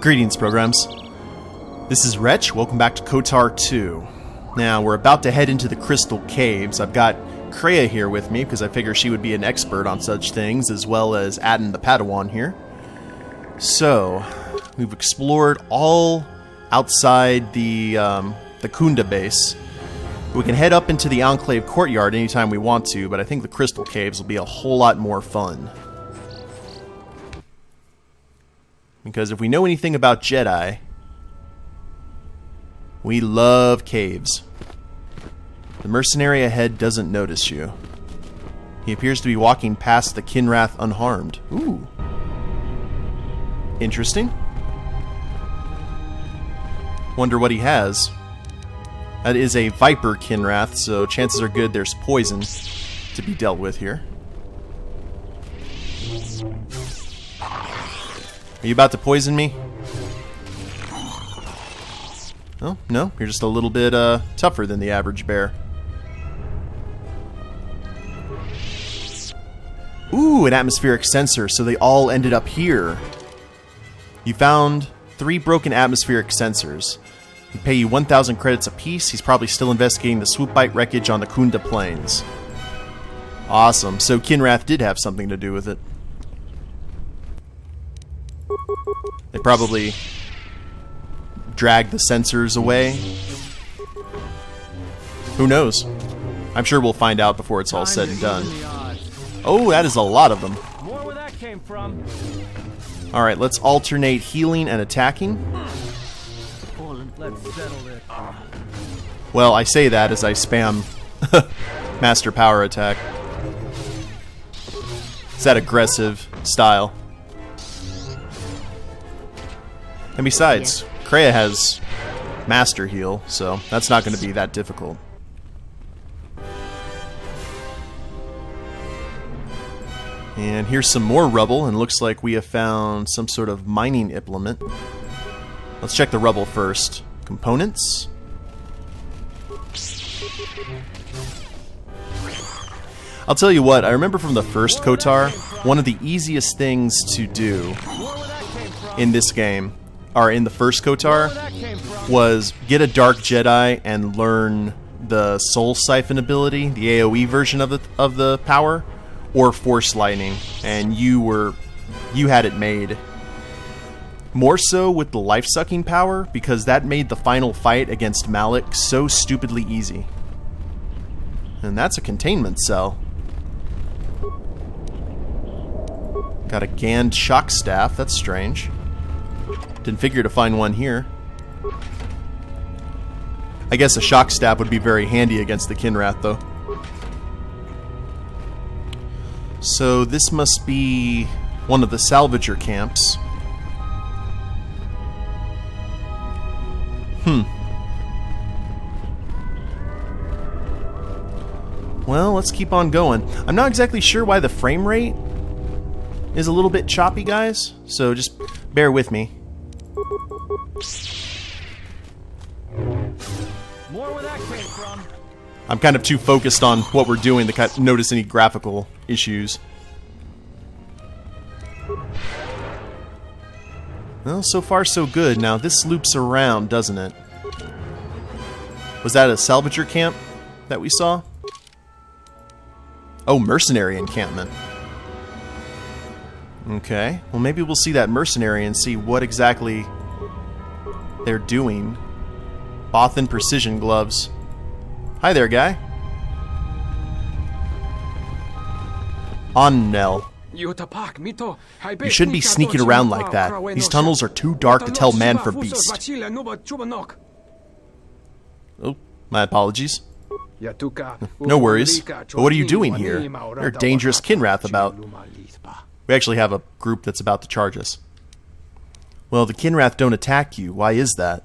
Greetings, programs. This is Wretch. Welcome back to KOTOR II. Now, we're about to head into the Crystal Caves. I've got Kreia here with me because I figure she would be an expert on such things, as well as Adden the Padawan here. So, we've explored all outside the Kunda base. We can head up into the Enclave courtyard anytime we want to, but I think the Crystal Caves will be a whole lot more fun. Because if we know anything about Jedi, we love caves. The mercenary ahead doesn't notice you. He appears to be walking past the Kinrath unharmed. Ooh. Interesting. Wonder what he has. That is a Viper Kinrath, so chances are good there's poison to be dealt with here. Are you about to poison me? Oh, no, you're just a little bit tougher than the average bear. Ooh, an atmospheric sensor, so they all ended up here. You found 3 broken atmospheric sensors. He pay you 1,000 credits apiece. He's probably still investigating the swoop bite wreckage on the Kunda Plains. Awesome. So Kinrath did have something to do with it. They probably dragged the sensors away. Who knows? I'm sure we'll find out before it's all said and done. Oh, that is a lot of them. More where that came from. Alright, let's alternate healing and attacking. Let's settle it. Well, I say that as I spam Master Power Attack. It's that aggressive style. And besides, Kreia has Master Heal, so that's not going to be that difficult. And here's some more rubble, and looks like we have found some sort of mining implement. Let's check the rubble first. Components. I'll tell you what, I remember from the first KOTOR, one of the easiest things to do in this game, or in the first KOTOR, was get a Dark Jedi and learn the Soul Siphon ability, the AoE version of the power, or Force Lightning, and you had it made. More so with the life-sucking power, because that made the final fight against Malak so stupidly easy. And that's a containment cell. Got a Gand shock staff, that's strange. Didn't figure to find one here. I guess a shock staff would be very handy against the Kinrath, though. So this must be one of the Salvager camps. Well, let's keep on going. I'm not exactly sure why the frame rate is a little bit choppy, guys, so just bear with me. More where that came from. I'm kind of too focused on what we're doing to notice any graphical issues. Well, so far so good. Now, this loops around, doesn't it? Was that a Salvager camp that we saw? Oh, mercenary encampment. Okay, well maybe we'll see that mercenary and see what exactly they're doing. Bothan precision gloves. Hi there, guy. Onnel. You shouldn't be sneaking around like that. These tunnels are too dark to tell man from beast. Oh, my apologies. No worries. But what are you doing here? There are dangerous Kinrath about. We actually have a group that's about to charge us. Well, the Kinrath don't attack you. Why is that?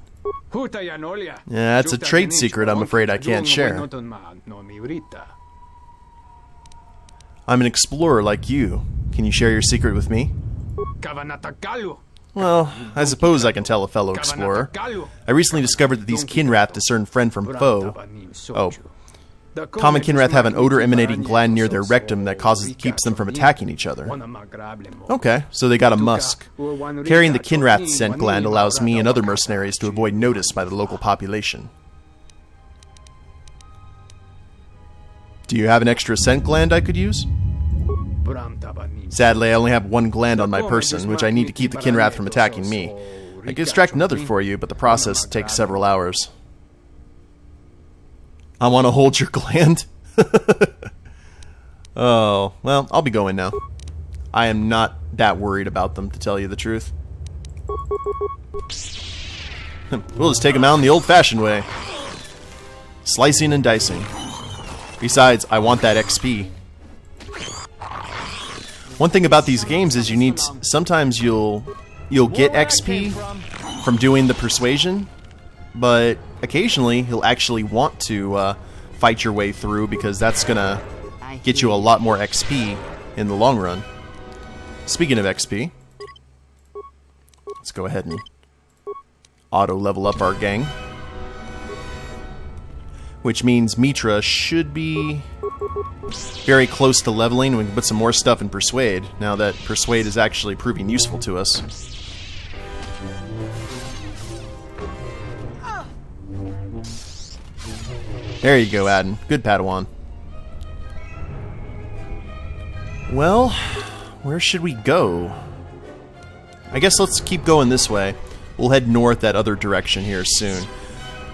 Yeah, that's a trade secret I'm afraid I can't share. I'm an explorer like you. Can you share your secret with me? Well, I suppose I can tell a fellow explorer. I recently discovered that these Kinrath discern friend from foe. Oh. Common Kinrath have an odor-emanating gland near their rectum that keeps them from attacking each other. Okay, so they got a musk. Carrying the Kinrath scent gland allows me and other mercenaries to avoid notice by the local population. Do you have an extra scent gland I could use? Sadly, I only have one gland on my person, which I need to keep the Kinrath from attacking me. I could extract another for you, but the process takes several hours. I want to hold your gland? Oh, well, I'll be going now. I am not that worried about them, to tell you the truth. We'll just take them out in the old-fashioned way. Slicing and dicing. Besides, I want that XP. One thing about these games is you need... Sometimes you'll get XP from doing the persuasion, but occasionally he'll actually want to fight your way through because that's gonna get you a lot more XP in the long run. Speaking of XP, let's go ahead and auto level up our gang, which means Meetra should be very close to leveling. We can put some more stuff in Persuade now that Persuade is actually proving useful to us. There you go, Adden. Good Padawan. Well, where should we go? I guess let's keep going this way. We'll head north that other direction here soon.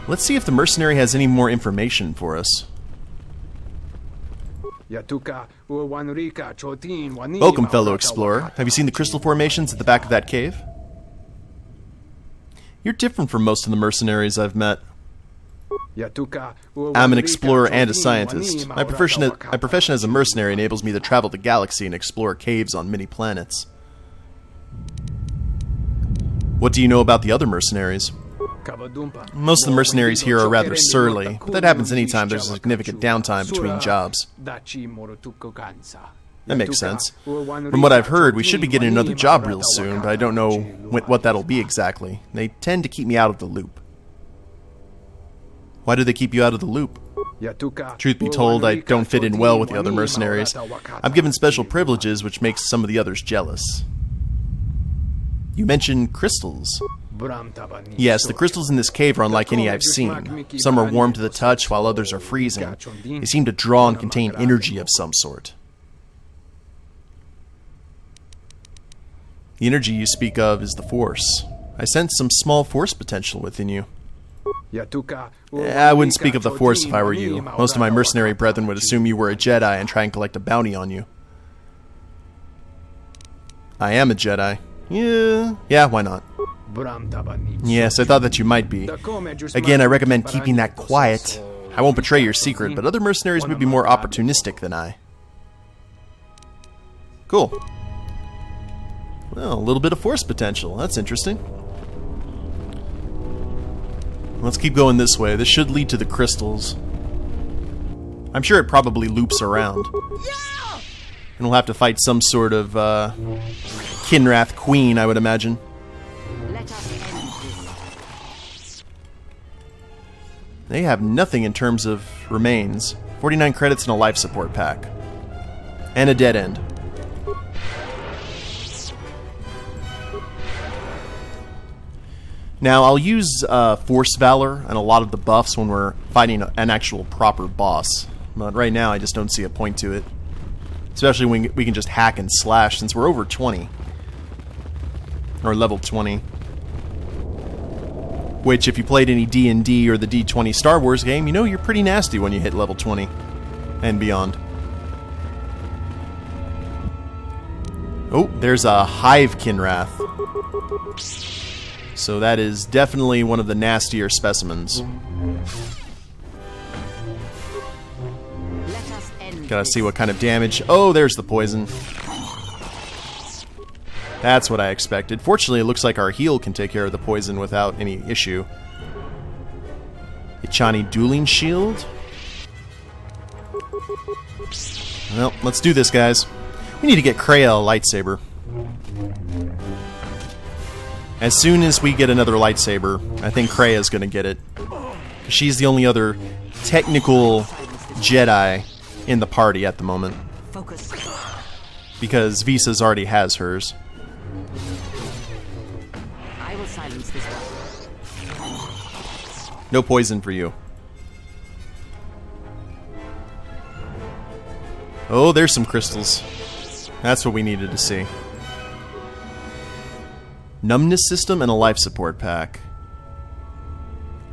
Let's see if the mercenary has any more information for us. Welcome, fellow explorer. Have you seen the crystal formations at the back of that cave? You're different from most of the mercenaries I've met. I'm an explorer and a scientist. My profession as a mercenary enables me to travel the galaxy and explore caves on many planets. What do you know about the other mercenaries? Most of the mercenaries here are rather surly, but that happens anytime there's a significant downtime between jobs. That makes sense. From what I've heard, we should be getting another job real soon, but I don't know what that'll be exactly. They tend to keep me out of the loop. Why do they keep you out of the loop? Truth be told, I don't fit in well with the other mercenaries. I'm given special privileges, which makes some of the others jealous. You mentioned crystals. Yes, the crystals in this cave are unlike any I've seen. Some are warm to the touch, while others are freezing. They seem to draw and contain energy of some sort. The energy you speak of is the Force. I sense some small Force potential within you. I wouldn't speak of the Force if I were you. Most of my mercenary brethren would assume you were a Jedi and try and collect a bounty on you. I am a Jedi. Yeah, why not? Yes, I thought that you might be. Again, I recommend keeping that quiet. I won't betray your secret, but other mercenaries may be more opportunistic than I. Cool. Well, a little bit of Force potential. That's interesting. Let's keep going this way. This should lead to the crystals. I'm sure it probably loops around. And we'll have to fight some sort of Kinrath queen, I would imagine. They have nothing in terms of remains. 49 credits and a life support pack. And a dead end. Now, I'll use Force Valor and a lot of the buffs when we're fighting an actual proper boss. But right now, I just don't see a point to it. Especially when we can just hack and slash, since we're over 20. Or level 20. Which, if you played any D&D or the D20 Star Wars game, you know you're pretty nasty when you hit level 20. And beyond. Oh, there's a Hive Kinrath. So that is definitely one of the nastier specimens. Gotta see what kind of damage. Oh, there's the poison. That's what I expected. Fortunately, it looks like our heal can take care of the poison without any issue. Ichani Dueling Shield. Well, let's do this, guys. We need to get Kreia a lightsaber. As soon as we get another lightsaber, I think Kreia's gonna get it. She's the only other technical Jedi in the party at the moment. Focus. Because Visa's already has hers. I will silence this one. No poison for you. Oh, there's some crystals. That's what we needed to see. Numbness system and a life support pack.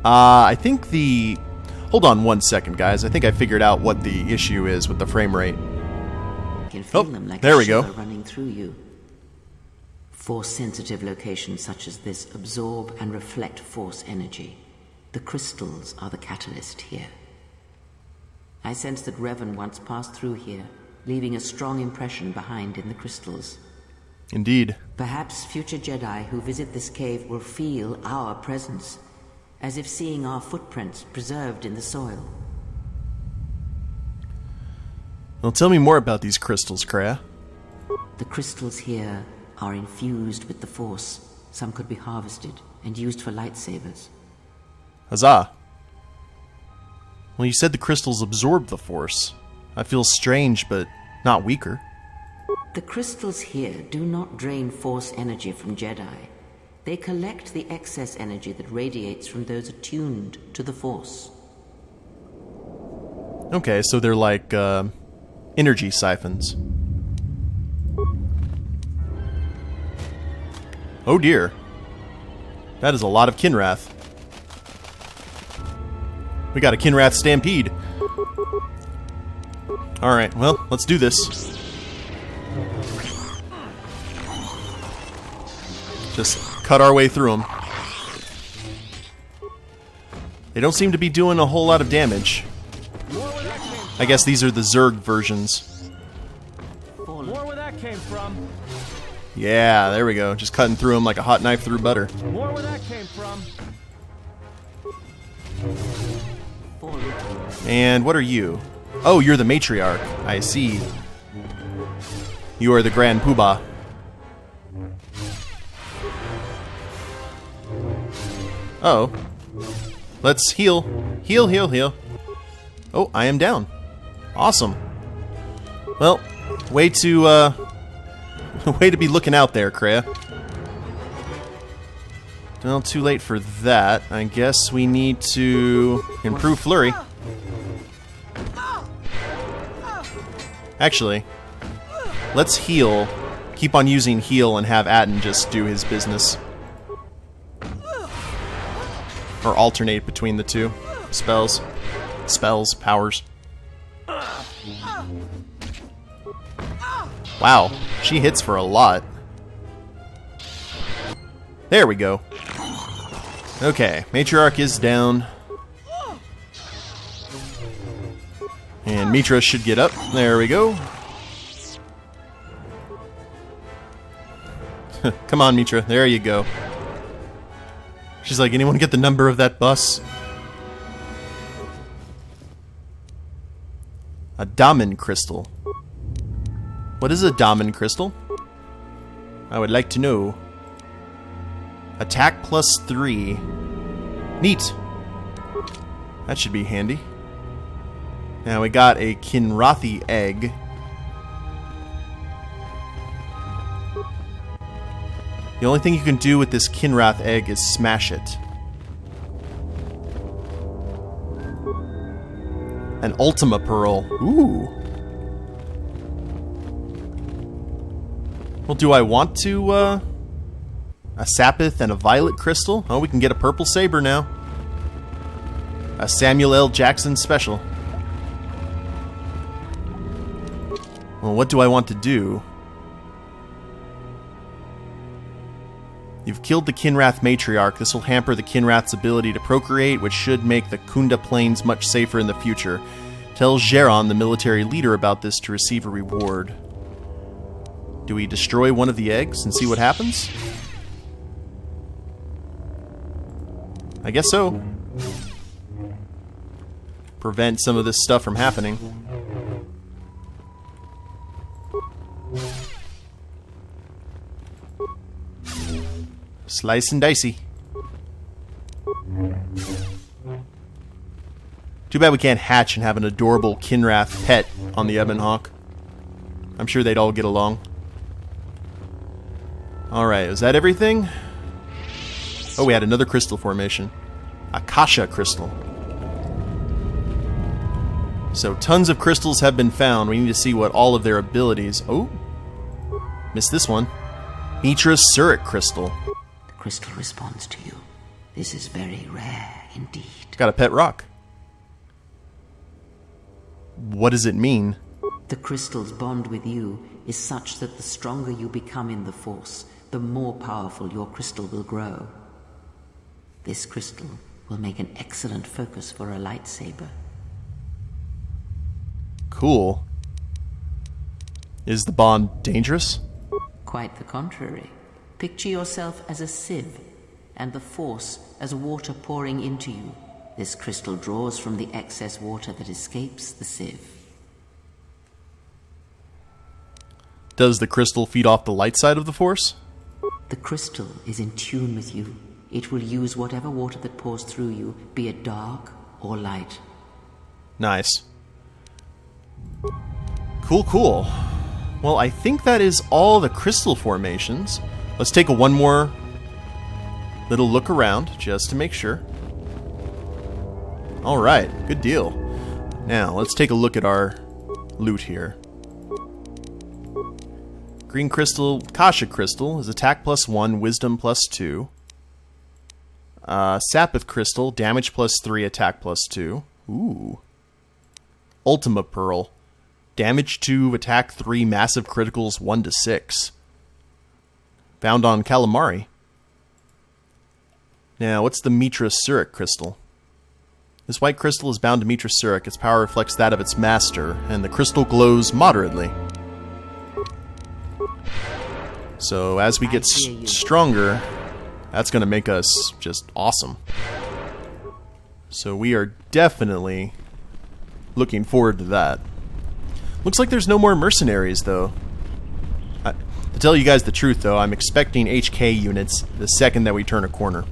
I think the... Hold on one second, guys. I think I figured out what the issue is with the frame rate. Can feel them like there a we go. shiver running through you. Force-sensitive locations such as this absorb and reflect force energy. The crystals are the catalyst here. I sense that Revan once passed through here, leaving a strong impression behind in the crystals. Indeed. Perhaps future Jedi who visit this cave will feel our presence, as if seeing our footprints preserved in the soil. Well, tell me more about these crystals, Kreia. The crystals here are infused with the Force. Some could be harvested and used for lightsabers. Huzzah. Well, you said the crystals absorb the Force. I feel strange, but not weaker. The crystals here do not drain Force energy from Jedi. They collect the excess energy that radiates from those attuned to the Force. Okay, so they're like, energy siphons. Oh dear. That is a lot of Kinrath. We got a Kinrath stampede. Alright, well, let's do this. Just cut our way through them. They don't seem to be doing a whole lot of damage. I guess these are the Zerg versions. More where that came from. Yeah, there we go. Just cutting through them like a hot knife through butter. More where that came from. And what are you? Oh, you're the matriarch. I see. You are the Grand Poobah. Oh. Let's heal. Heal, heal, heal. Oh, I am down. Awesome. Well, way to be looking out there, Kreia. Well, too late for that. I guess we need to improve flurry. Actually, let's heal. Keep on using heal and have Atten just do his business. Or alternate between the two spells. Spells, powers. Wow, she hits for a lot. There we go. Okay, matriarch is down. And Meetra should get up. There we go. Come on, Meetra. There you go. She's like, anyone get the number of that bus? A Damen crystal. What is a Damen crystal? I would like to know. Attack +3. Neat. That should be handy. Now we got a Kinrathi egg. The only thing you can do with this Kinrath egg is smash it. An Ultima Pearl. Ooh. Well, do I want to, a Sapith and a Violet Crystal? Oh, we can get a Purple Saber now. A Samuel L. Jackson special. Well, what do I want to do? You've killed the Kinrath matriarch. This will hamper the Kinrath's ability to procreate, which should make the Kunda Plains much safer in the future. Tell Geron, the military leader, about this to receive a reward. Do we destroy one of the eggs and see what happens? I guess so. Prevent some of this stuff from happening. Slice and dicey. Too bad we can't hatch and have an adorable Kinrath pet on the Ebon Hawk. I'm sure they'd all get along. Alright, is that everything? Oh, we had another crystal formation. Akasha crystal. So tons of crystals have been found. We need to see what all of their abilities... Oh! Missed this one. Meetra Surik crystal. The crystal responds to you. This is very rare indeed. Got a pet rock. What does it mean? The crystal's bond with you is such that the stronger you become in the Force, the more powerful your crystal will grow. This crystal will make an excellent focus for a lightsaber. Cool. Is the bond dangerous? Quite the contrary. Picture yourself as a sieve, and the Force as water pouring into you. This crystal draws from the excess water that escapes the sieve. Does the crystal feed off the light side of the Force? The crystal is in tune with you. It will use whatever water that pours through you, be it dark or light. Nice. Cool, cool. Well, I think that is all the crystal formations. Let's take one more little look around, just to make sure. Alright, good deal. Now, let's take a look at our loot here. Green crystal, Kasha crystal, is attack +1, wisdom +2. Sapith crystal, damage +3, attack +2. Ooh. Ultima pearl, damage 2, attack 3, massive criticals 1 to 6. Found on Calamari. Now, what's the Meetra Surik crystal? This white crystal is bound to Meetra Surik. Its power reflects that of its master, and the crystal glows moderately. So, as we get stronger, that's going to make us just awesome. So, we are definitely looking forward to that. Looks like there's no more mercenaries, though. To tell you guys the truth, though, I'm expecting HK units the second that we turn a corner.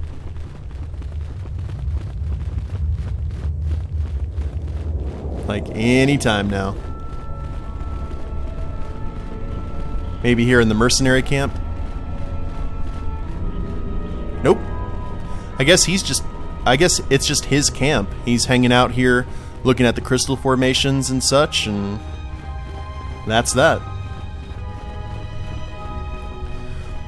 Like, any time now. Maybe here in the mercenary camp? Nope. I guess it's just his camp. He's hanging out here, looking at the crystal formations and such, and that's that.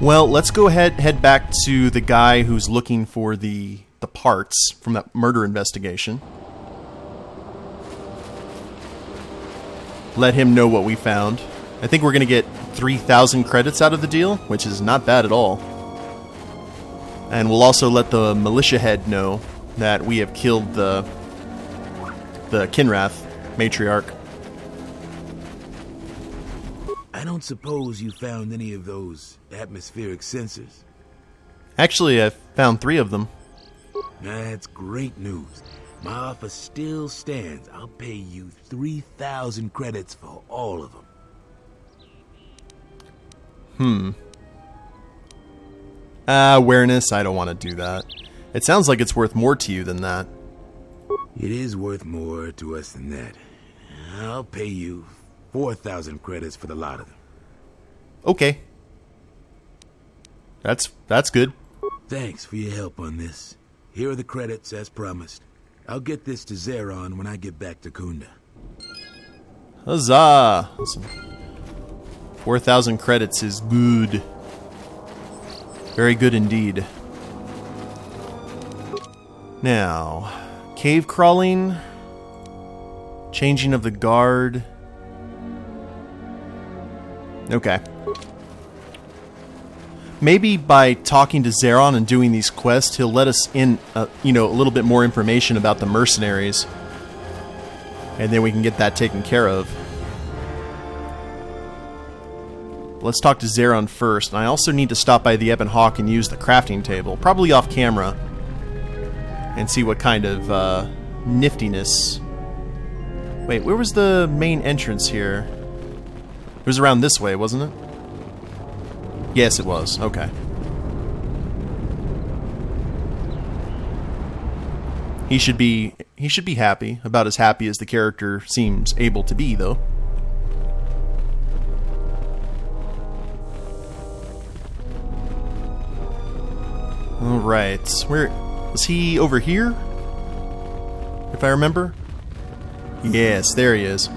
Well, let's go ahead, head back to the guy who's looking for the parts from that murder investigation. Let him know what we found. I think we're going to get 3,000 credits out of the deal, which is not bad at all. And we'll also let the militia head know that we have killed the Kinrath matriarch. I don't suppose you found any of those atmospheric sensors? Actually, I found 3 of them. That's great news. My offer still stands. I'll pay you 3,000 credits for all of them. Awareness, I don't want to do that. It sounds like it's worth more to you than that. It is worth more to us than that. I'll pay you 4,000 credits for the lot of them. Okay. That's good. Thanks for your help on this. Here are the credits as promised. I'll get this to Zeron when I get back to Kunda. Huzzah! Awesome. 4,000 credits is good. Very good indeed. Now, cave crawling, changing of the guard. Okay. Maybe by talking to Zeron and doing these quests, he'll let us in, a little bit more information about the mercenaries. And then we can get that taken care of. Let's talk to Zeron first. And I also need to stop by the Ebon Hawk and use the crafting table, probably off camera, and see what kind of niftiness. Wait, where was the main entrance here? It was around this way, wasn't it? Yes, it was. Okay. He should be happy, about as happy as the character seems able to be, though. Alright, where was he? Over here? If I remember? Yes, there he is.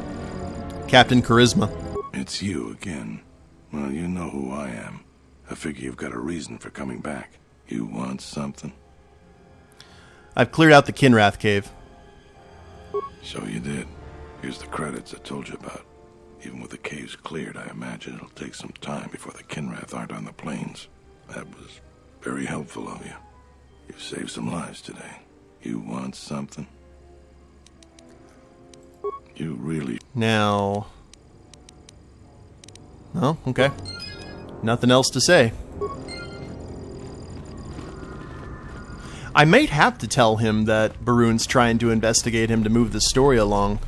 Captain Charisma. It's you again. Well, you know who I am. I figure you've got a reason for coming back. You want something? I've cleared out the Kinrath cave. So you did. Here's the credits I told you about. Even with the caves cleared, I imagine it'll take some time before the Kinrath aren't on the plains. That was very helpful of you. You've saved some lives today. You want something? You really... Now... Oh, okay. Nothing else to say. I might have to tell him that Barun's trying to investigate him to move the story along.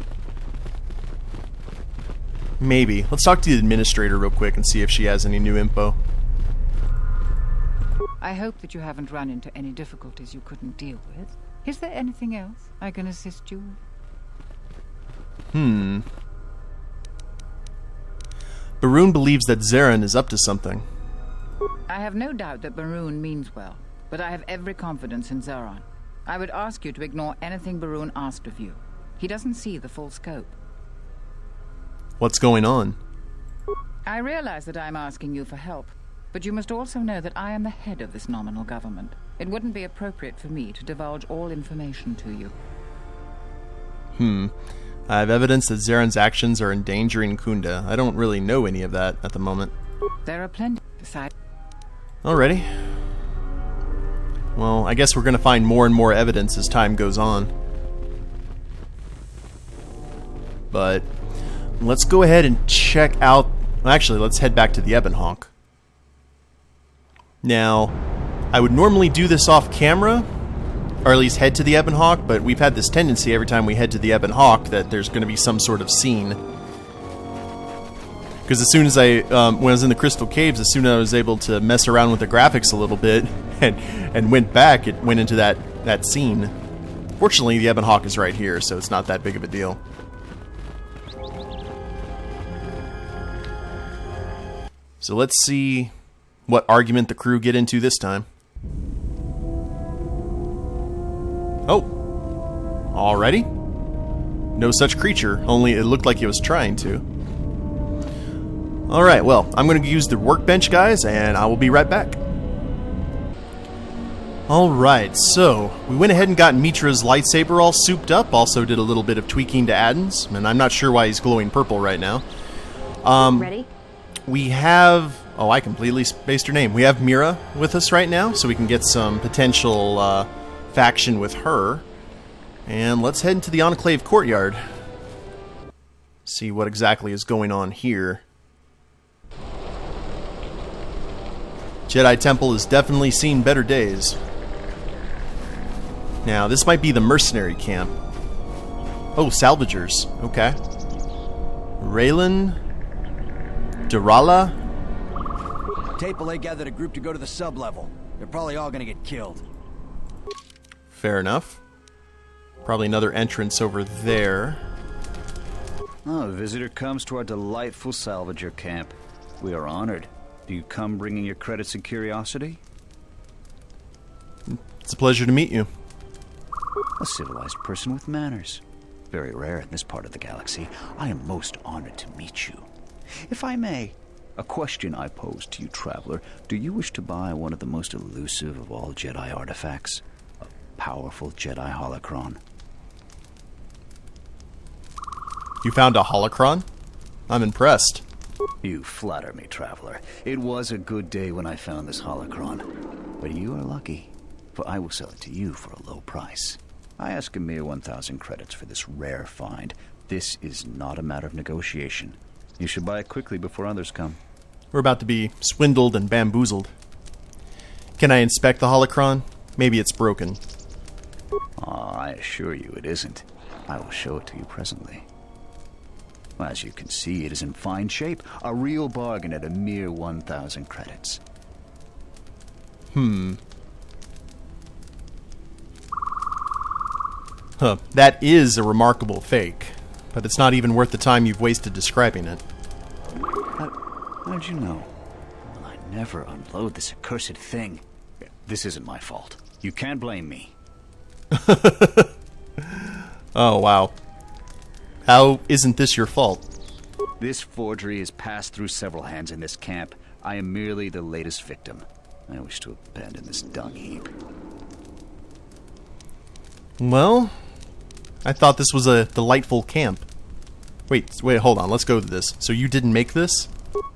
Maybe. Let's talk to the administrator real quick and see if she has any new info. I hope that you haven't run into any difficulties you couldn't deal with. Is there anything else I can assist you with? Barun believes that Zarin is up to something. I have no doubt that Barun means well, but I have every confidence in Zaron. I would ask you to ignore anything Barun asked of you. He doesn't see the full scope. What's going on? I realize that I'm asking you for help, but you must also know that I am the head of this nominal government. It wouldn't be appropriate for me to divulge all information to you. I have evidence that Zaren's actions are endangering Kunda. I don't really know any of that at the moment. There are plenty besides. Alrighty. Well, I guess we're going to find more and more evidence as time goes on. But let's go ahead and check out... Actually, let's head back to the Ebonhawk. Now, I would normally do this off camera, or at least head to the Ebonhawk, but we've had this tendency every time we head to the Ebonhawk that there's going to be some sort of scene. Because as soon as when I was in the Crystal Caves, as soon as I was able to mess around with the graphics a little bit and went back, it went into that scene. Fortunately, the Ebonhawk is right here, so it's not that big of a deal. So let's see what argument the crew get into this time. Oh, already? No such creature, only it looked like it was trying to. Alright, well, I'm going to use the workbench, guys, and I will be right back. Alright, so we went ahead and got Meetra's lightsaber all souped up, also did a little bit of tweaking to Adden's, and I'm not sure why he's glowing purple right now. Ready? We have... Oh, I completely spaced her name. We have Meetra with us right now, so we can get some potential faction with her. And let's head into the Enclave courtyard. See what exactly is going on here. Jedi Temple has definitely seen better days. Now, this might be the mercenary camp. Oh, Salvagers. Okay. Raylan... Durala? Tapele gathered a group to go to the sub-level. They're probably all gonna get killed. Fair enough. Probably another entrance over there. Oh, a visitor comes to our delightful Salvager camp. We are honored. Do you come bringing your credits and curiosity? It's a pleasure to meet you. A civilized person with manners. Very rare in this part of the galaxy. I am most honored to meet you. If I may, a question I pose to you, traveler. Do you wish to buy one of the most elusive of all Jedi artifacts? A powerful Jedi holocron? You found a holocron? I'm impressed. You flatter me, traveler. It was a good day when I found this holocron. But you are lucky, for I will sell it to you for a low price. I ask a mere 1,000 credits for this rare find. This is not a matter of negotiation. You should buy it quickly before others come. We're about to be swindled and bamboozled. Can I inspect the holocron? Maybe it's broken. I assure you it isn't. I will show it to you presently. As you can see, it is in fine shape. A real bargain at a mere 1,000 credits. Huh, that is a remarkable fake, but it's not even worth the time you've wasted describing it. How'd you know? Well, I never unload this accursed thing. This isn't my fault. You can't blame me. Oh, wow. How isn't this your fault? This forgery has passed through several hands in this camp. I am merely the latest victim. I wish to abandon this dung heap. Well, I thought this was a delightful camp. Wait, hold on. Let's go to this. So you didn't make this?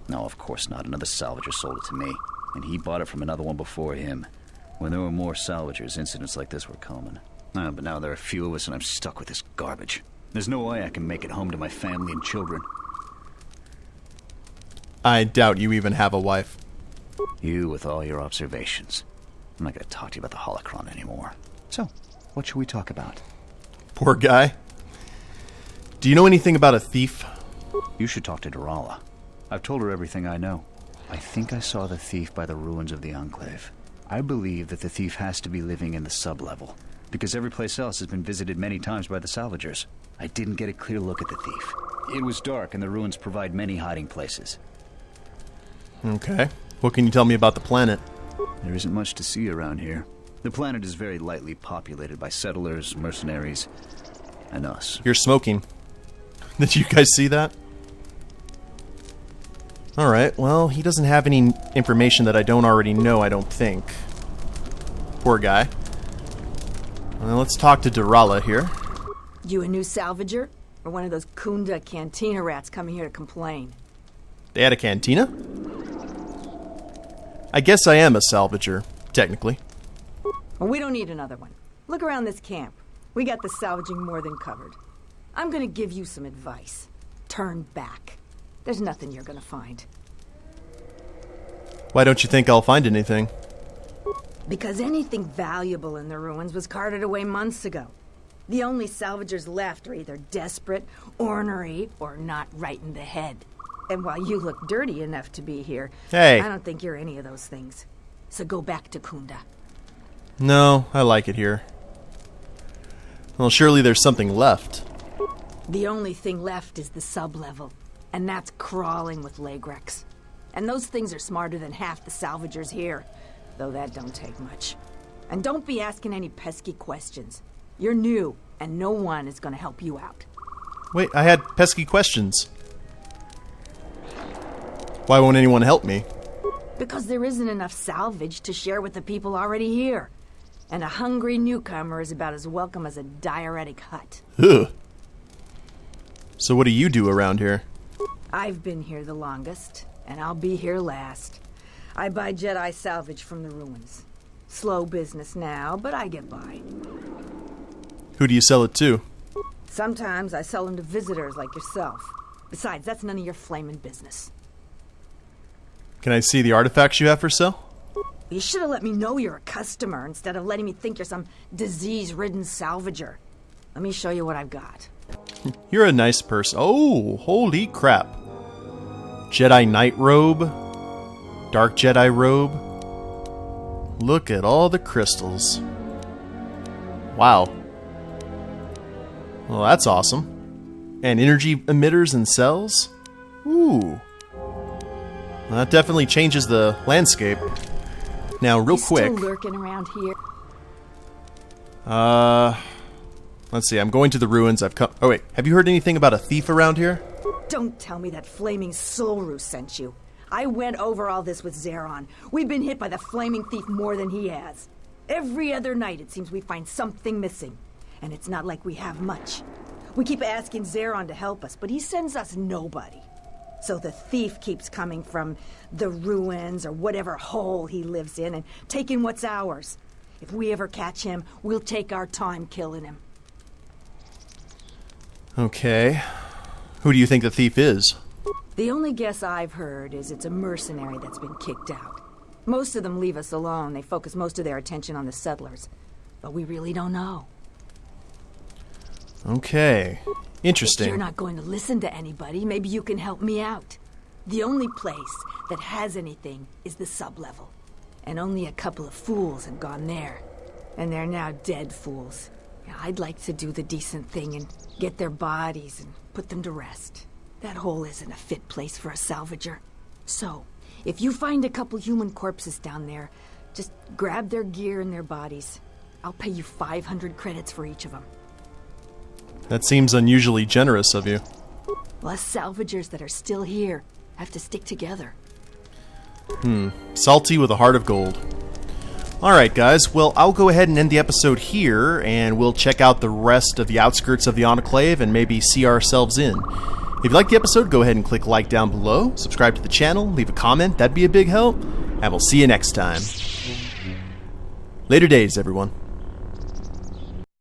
No, of course not. Another salvager sold it to me, and he bought it from another one before him. When there were more salvagers, incidents like this were common. But now there are few of us, and I'm stuck with this garbage. There's no way I can make it home to my family and children. I doubt you even have a wife. You with all your observations. I'm not going to talk to you about the holocron anymore. So, what should we talk about? Poor guy. Do you know anything about a thief? You should talk to Durala. I've told her everything I know. I think I saw the thief by the ruins of the Enclave. I believe that the thief has to be living in the sub-level, because every place else has been visited many times by the Salvagers. I didn't get a clear look at the thief. It was dark, and the ruins provide many hiding places. Okay. What can you tell me about the planet? There isn't much to see around here. The planet is very lightly populated by settlers, mercenaries, and us. You're smoking. Did you guys see that? Alright, well, he doesn't have any information that I don't already know, I don't think. Poor guy. Well, let's talk to Durala here. You a new salvager? Or one of those Kunda cantina rats coming here to complain? They had a cantina? I guess I am a salvager, technically. Well, we don't need another one. Look around this camp. We got the salvaging more than covered. I'm gonna give you some advice. Turn back. There's nothing you're gonna find. Why don't you think I'll find anything? Because anything valuable in the ruins was carted away months ago. The only salvagers left are either desperate, ornery, or not right in the head. And while you look dirty enough to be here, hey, I don't think you're any of those things. So go back to Kunda. No, I like it here. Well, surely there's something left. The only thing left is the sub-level, and that's crawling with Lagrex. And those things are smarter than half the salvagers here, though that don't take much. And don't be asking any pesky questions. You're new, and no one is gonna help you out. Wait, I had pesky questions. Why won't anyone help me? Because there isn't enough salvage to share with the people already here. And a hungry newcomer is about as welcome as a diuretic hut. Ugh. So what do you do around here? I've been here the longest, and I'll be here last. I buy Jedi salvage from the ruins. Slow business now, but I get by. Who do you sell it to? Sometimes I sell them to visitors like yourself. Besides, that's none of your flaming business. Can I see the artifacts you have for sale? You should have let me know you're a customer instead of letting me think you're some disease-ridden salvager. Let me show you what I've got. You're a nice person. Oh, holy crap. Jedi Knight robe. Dark Jedi robe. Look at all the crystals. Wow. Well, that's awesome. And energy emitters and cells? Ooh. Well, that definitely changes the landscape. Now, real quick. Still lurking around here? Let's see. I'm going to the ruins. I've come. Oh wait, have you heard anything about a thief around here? Don't tell me that flaming Solru sent you. I went over all this with Zeron. We've been hit by the flaming thief more than he has. Every other night it seems we find something missing. And it's not like we have much. We keep asking Zeron to help us, but he sends us nobody. So the thief keeps coming from the ruins or whatever hole he lives in and taking what's ours. If we ever catch him, we'll take our time killing him. Okay. Who do you think the thief is? The only guess I've heard is it's a mercenary that's been kicked out. Most of them leave us alone. They focus most of their attention on the settlers. But we really don't know. Okay. Interesting. If you're not going to listen to anybody, maybe you can help me out. The only place that has anything is the sub-level. And only a couple of fools have gone there. And they're now dead fools. I'd like to do the decent thing and get their bodies and put them to rest. That hole isn't a fit place for a salvager. So, if you find a couple human corpses down there, just grab their gear and their bodies. I'll pay you 500 credits for each of them. That seems unusually generous of you. Us salvagers that are still here have to stick together. Salty with a heart of gold. Alright guys, well I'll go ahead and end the episode here, and we'll check out the rest of the outskirts of the Enclave and maybe see ourselves in. If you liked the episode, go ahead and click like down below, subscribe to the channel, leave a comment, that'd be a big help, and we'll see you next time. Later days, everyone.